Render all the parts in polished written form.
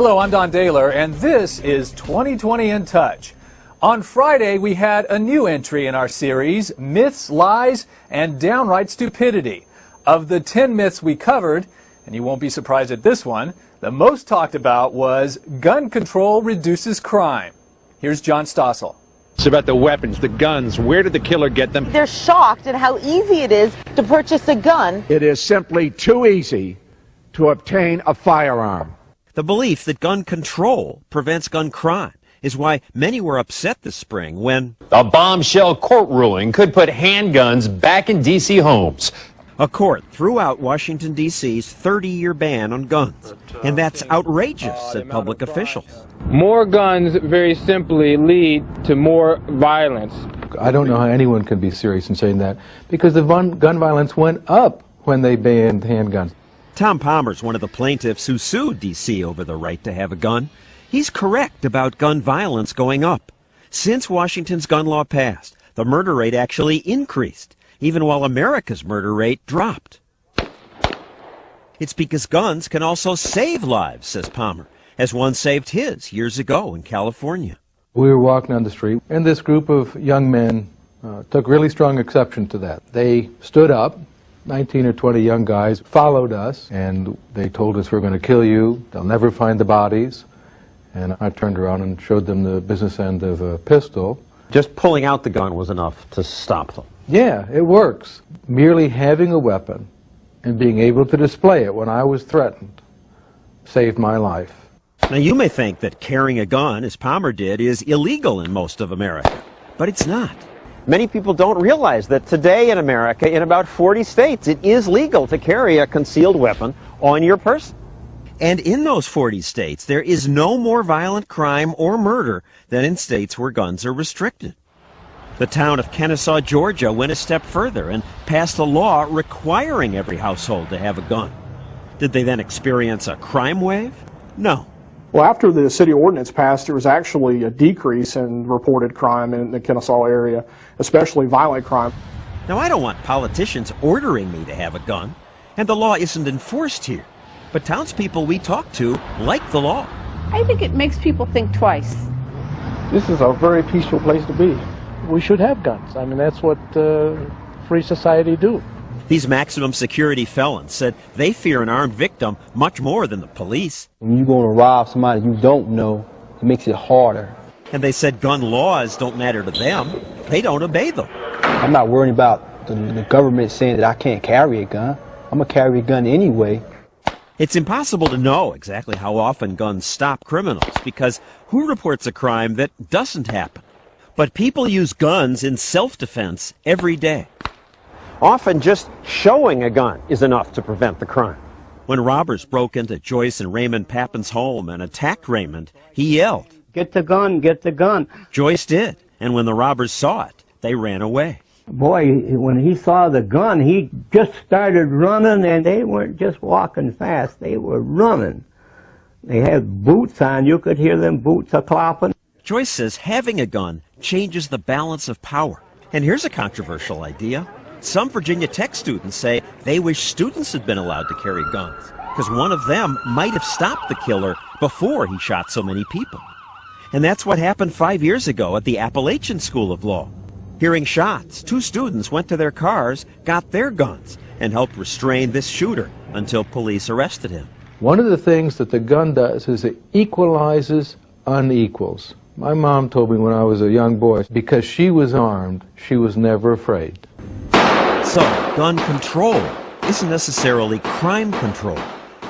Hello, I'm Don Daler, and this is 2020 in Touch. On Friday, we had a new entry in our series, Myths, Lies, and Downright Stupidity. Of the 10 myths we covered, and you won't be surprised at this one, the most talked about was gun control reduces crime. Here's John Stossel. It's about the weapons, the guns. Where did the killer get them? They're shocked at how easy it is to purchase a gun. It is simply too easy to obtain a firearm. The belief that gun control prevents gun crime is why many were upset this spring when a bombshell court ruling could put handguns back in D.C. homes. A court threw out Washington, D.C.'s 30-year ban on guns. And that's outrageous, said public officials. More guns, very simply, lead to more violence. I don't know how anyone can be serious in saying that, because the gun violence went up when they banned handguns. Tom Palmer's one of the plaintiffs who sued D.C. over the right to have a gun. He's correct about gun violence going up. Since Washington's gun law passed, the murder rate actually increased, even while America's murder rate dropped. It's because guns can also save lives, says Palmer, as one saved his years ago in California. We were walking on the street, and this group of young men took really strong exception to that. They stood up. 19 or 20 young guys followed us, and they told us, we're going to kill you, they'll never find the bodies. And I turned around and showed them the business end of a pistol. Just pulling out the gun was enough to stop them. Yeah, it works. Merely having a weapon and being able to display it when I was threatened saved my life. Now you may think that carrying a gun, as Palmer did, is illegal in most of America, but it's not. Many people don't realize that today in America, in about 40 states, it is legal to carry a concealed weapon on your person. And in those 40 states, there is no more violent crime or murder than in states where guns are restricted. The town of Kennesaw, Georgia, went a step further and passed a law requiring every household to have a gun. Did they then experience a crime wave? No. Well, after the city ordinance passed, there was actually a decrease in reported crime in the Kennesaw area, especially violent crime. Now, I don't want politicians ordering me to have a gun, and the law isn't enforced here. But townspeople we talk to like the law. I think it makes people think twice. This is a very peaceful place to be. We should have guns. I mean, that's what free society do. These maximum security felons said they fear an armed victim much more than the police. When you're going to rob somebody you don't know, it makes it harder. And they said gun laws don't matter to them. They don't obey them. I'm not worried about the government saying that I can't carry a gun. I'm going to carry a gun anyway. It's impossible to know exactly how often guns stop criminals, because who reports a crime that doesn't happen? But people use guns in self-defense every day. Often just showing a gun is enough to prevent the crime. When robbers broke into Joyce and Raymond Pappin's home and attacked Raymond, he yelled, "Get the gun, get the gun." Joyce did, and when the robbers saw it, they ran away. Boy, when he saw the gun, he just started running, and they weren't just walking fast, they were running. They had boots on, you could hear them boots a-clopping. Joyce says having a gun changes the balance of power. And here's a controversial idea. Some Virginia Tech students say they wish students had been allowed to carry guns, because one of them might have stopped the killer before he shot so many people. And that's what happened 5 years ago at the Appalachian School of Law. Hearing shots, 2 students went to their cars, got their guns, and helped restrain this shooter until police arrested him. One of the things that the gun does is it equalizes unequals. My mom told me when I was a young boy, because she was armed, she was never afraid. So, gun control isn't necessarily crime control.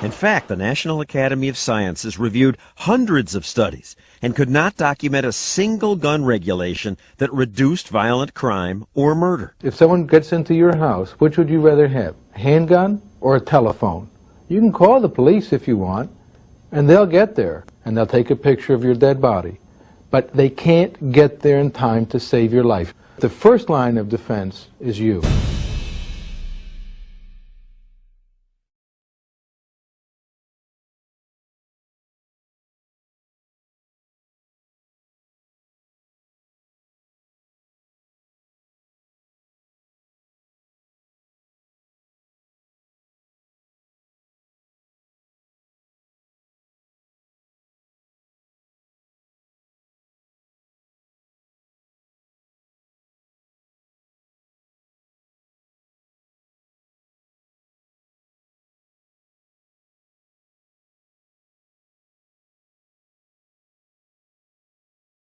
In fact, the National Academy of Sciences reviewed hundreds of studies and could not document a single gun regulation that reduced violent crime or murder. If someone gets into your house, which would you rather have, a handgun or a telephone? You can call the police if you want, and they'll get there, and they'll take a picture of your dead body. But they can't get there in time to save your life. The first line of defense is you.